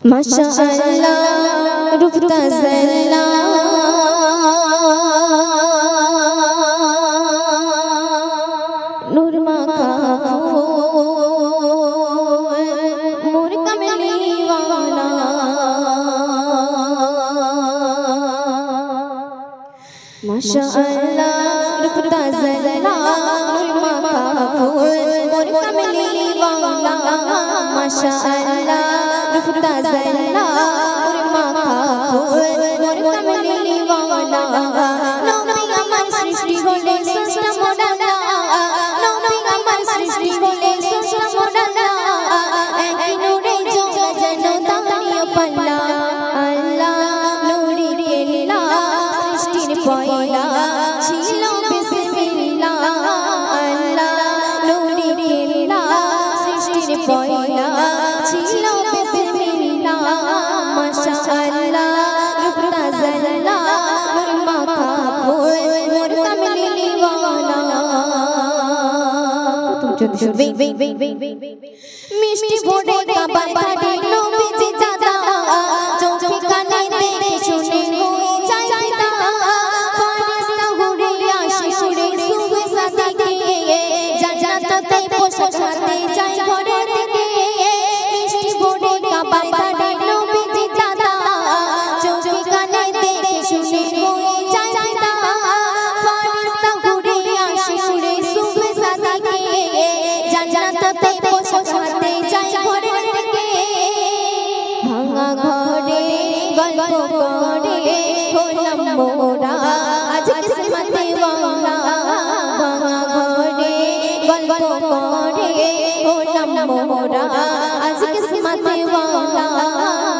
माशाअल्लाह रूप तसल्ला नूर माखा मोर कमली वाला माशाअल्लाह रूप तसल्ला नूर माखा मोर कमली वाला माशाअल्लाह रूप तसल्ला नूर माखा मोर कमली वाला नबी আমার সৃষ্টি হলে স্রষ্টা মোডালা নবী আমার সৃষ্টি হলে স্রষ্টা মোডালা একই নূরে জোড়া যেন দাঁড়িয়ে পাল্লা আল্লাহ নূরে কেল্লা সৃষ্টির পয়লা ছিল বিসমিল্লাহ আল্লাহ নূরে কেল্লা সৃষ্টির পয়লা ছিল বিসমিল্লাহ মাশাআল্লাহ রূপ তাজাল্লা নূর মাখা মোর কমলি ওয়ালা প্রথম যদি মিষ্টি ভোরে কাবার ঘাটে নবীজি দাদা চোখে কানে দেখে শুনে হয়ে যায় ফিদা ফেরেশতা উড়ে আসে উড়ে সুবে সাদিকে জান্নাতে পোশাক হাতে যায় ঘরের দিকে মিষ্টি ভোরে কাবার ঘাটে নবীজি দাদা চোখে কানে দেখে শুনে হয়ে যায় ফিদা ফেরেশতা উড়ে আসে উড়ে সুবে সাদিকে জান্নাতে পোশাক হাতে যায় ঘরের দিকে ভাঙা ঘরে গল্প করে হলাম মোরা আজ কিসমতে ওয়ালা ভাঙা ঘরে গল্প করে হলাম মোরা আজ কিসমতে ওয়ালা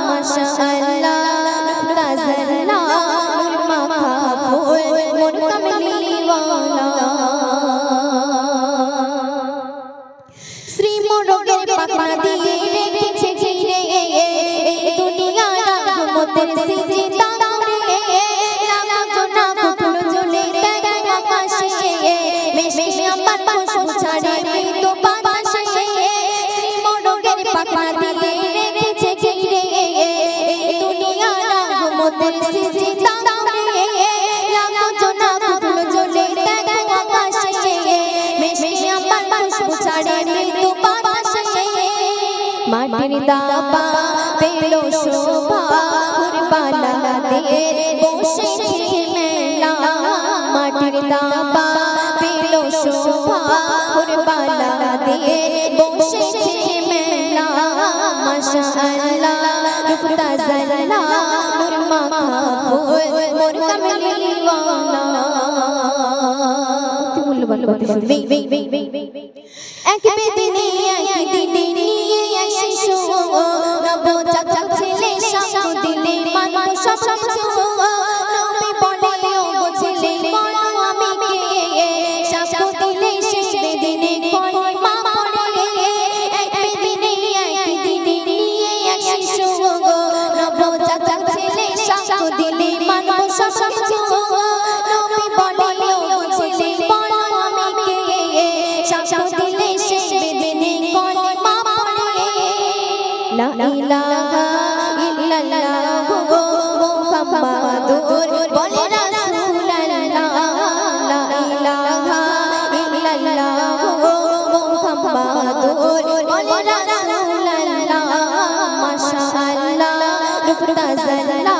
মাশাআল্লাহ তাজাল্লা নূর মাখা মোর কমলি ওয়ালা শ্রী মোরগের পাখনা দিয়ে রেখেছে ঘিরে এই দুনিয়ার রহমতের সিজদা করে লাখো না ফুল জ্বলে দেখো আকাশে মিষ্টি আমার খুশবু ছাড়ে মৃত বাতাসে শ্রী মোরগের পাখনা দিয়ে রেখেছে ঘিরে এই দুনিয়ার রহমতের সিজদা করে লাখো না ফুল জ্বলে দেখো আকাশে মিষ্টি আমার খুশবু ছাড়ে মৃত বাতাসে মাটির দাবা পেলো শোভা কুরবালা দিয়ে বসেছে মেলা মাটির দাবা পেলো শোভা কুরবালা দিয়ে বসেছে মেলা মাশাআল্লাহ রূপ তাজাল্লা নূর মাখা মোর কমলি ওয়ালা অতি মূল্যবান কথা শুনবে এক বেদিনে নিয়ে এক শিশু নবজাতক ছেলে সব দিলে মানব সব কিছু নবী বলে ও ছেলে বলো আমি কে সব দিলে সে বেদিনে কয় মা পড়ে এক বেদিনে নিয়ে এক শিশু নবজাতক ছেলে সব দিলে মানব সব কিছু নবী বলে ও ছেলে বলো আমি কে সব দিলে সে বেদিনে কয় মা পড়ে লা ইলাহা ইল্লাল্লাহ মুহাম্মাদুর বলে রাসূলুল্লাহ লা ইলাহা ইল্লাল্লাহ মুহাম্মাদুর বলে রাসূলুল্লাহ মাশাআল্লাহ রূপ তাজাল্লা